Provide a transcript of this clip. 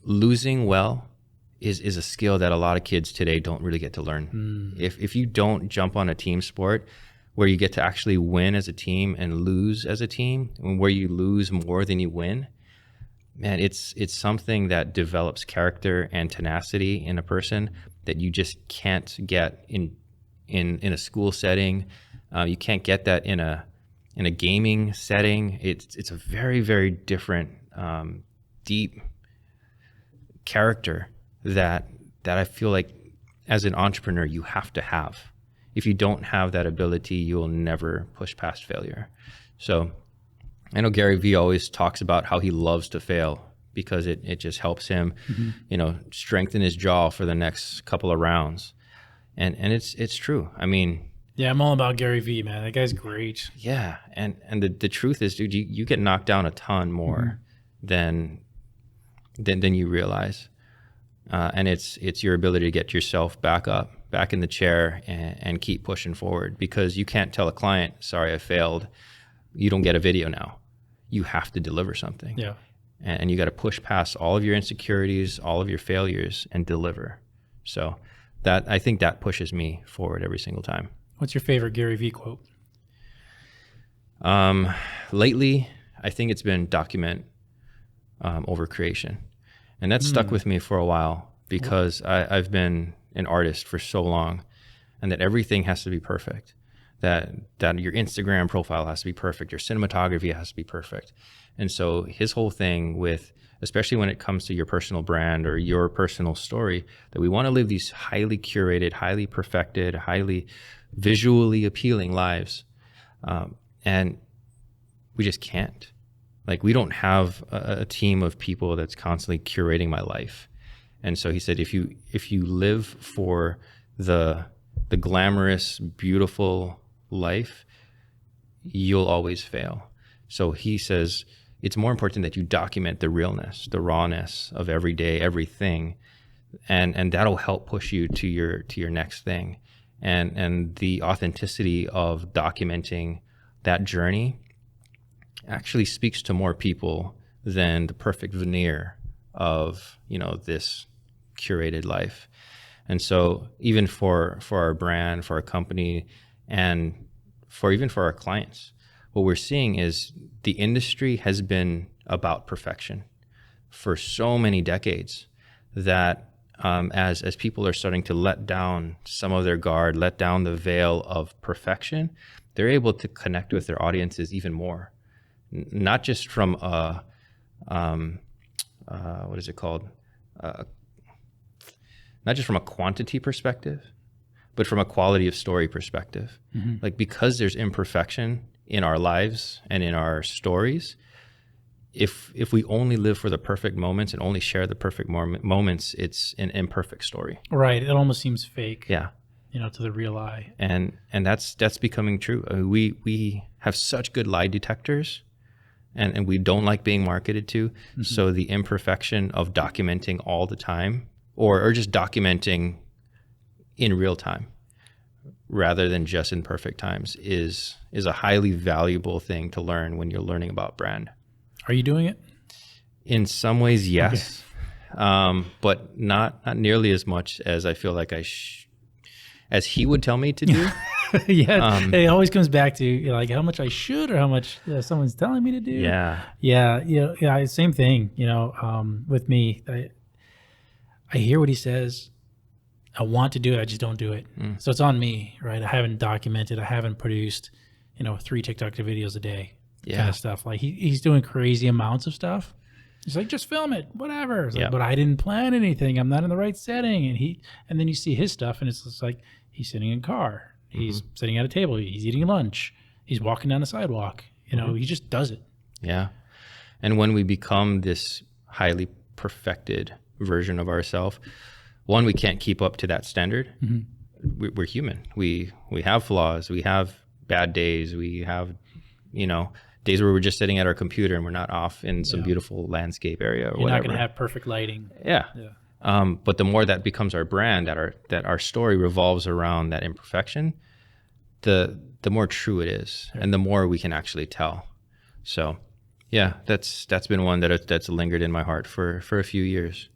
losing well is a skill that a lot of kids today don't really get to learn. If you don't jump on a team sport where you get to actually win as a team and lose as a team, and where you lose more than you win, man, it's something that develops character and tenacity in a person that you just can't get in a school setting. You can't get that in a gaming setting. It's a very, very different, deep character that I feel like as an entrepreneur you have to have. If you don't have that ability, you'll never push past failure. So I know Gary Vee always talks about how he loves to fail because it just helps him, strengthen his jaw for the next couple of rounds. And it's true. I mean, yeah, I'm all about Gary Vee, man. That guy's great. Yeah. And the truth is, dude, you get knocked down a ton more than you realize. And it's your ability to get yourself back in the chair and keep pushing forward, because you can't tell a client, sorry, I failed. You don't get a video now. You have to deliver something. Yeah. And you got to push past all of your insecurities, all of your failures, and deliver. So I think that pushes me forward every single time. What's your favorite Gary Vee quote? Lately, I think it's been document over creation. And that stuck with me for a while because I've been an artist for so long, and that everything has to be perfect. That your Instagram profile has to be perfect. Your cinematography has to be perfect. And so his whole thing with, especially when it comes to your personal brand or your personal story, that we want to live these highly curated, highly perfected, highly visually appealing lives. And we just can't. Like, we don't have a team of people that's constantly curating my life. And so he said, if you live for the glamorous, beautiful life, you'll always fail. So he says, it's more important that you document the realness, the rawness of every day, everything. And that'll help push you to your next thing. And the authenticity of documenting that journey actually speaks to more people than the perfect veneer of, this curated life. And so even for our brand, for our company, and even for our clients, what we're seeing is the industry has been about perfection for so many decades that as people are starting to let down some of their guard, let down the veil of perfection, they're able to connect with their audiences even more. Not just from what is it called? Not just from a quantity perspective, but from a quality of story perspective. Like, because there's imperfection in our lives and in our stories, if we only live for the perfect moments and only share the perfect moments, it's an imperfect story. Right. It almost seems fake. Yeah. To the real eye. And that's becoming true. I mean, we have such good lie detectors, and we don't like being marketed to. So the imperfection of documenting all the time, or just documenting in real time rather than just in perfect times, is a highly valuable thing to learn when you're learning about brand. Are you doing it? In some ways, yes. Okay. But not nearly as much as I feel like as he would tell me to do. Yeah, it always comes back to like how much I should or how much someone's telling me to do. Yeah. Same thing. With me, I hear what he says. I want to do it. I just don't do it. So it's on me, right? I haven't documented. I haven't produced, 3 TikTok videos a day, kind of stuff. Like he's doing crazy amounts of stuff. He's like, just film it, whatever. It's like, but I didn't plan anything. I'm not in the right setting. And then you see his stuff, and it's just like he's sitting in a car. He's sitting at a table. He's eating lunch. He's walking down the sidewalk. He just does it. Yeah. And when we become this highly perfected version of ourselves, one, we can't keep up to that standard. We're human. We have flaws. We have bad days. We have, days where we're just sitting at our computer and we're not off in some beautiful landscape area or whatever. You're not going to have perfect lighting. Yeah. But the more that becomes our brand, that our story revolves around that imperfection, the more true it is, and the more we can actually tell. So, yeah, that's been one that's lingered in my heart for a few years.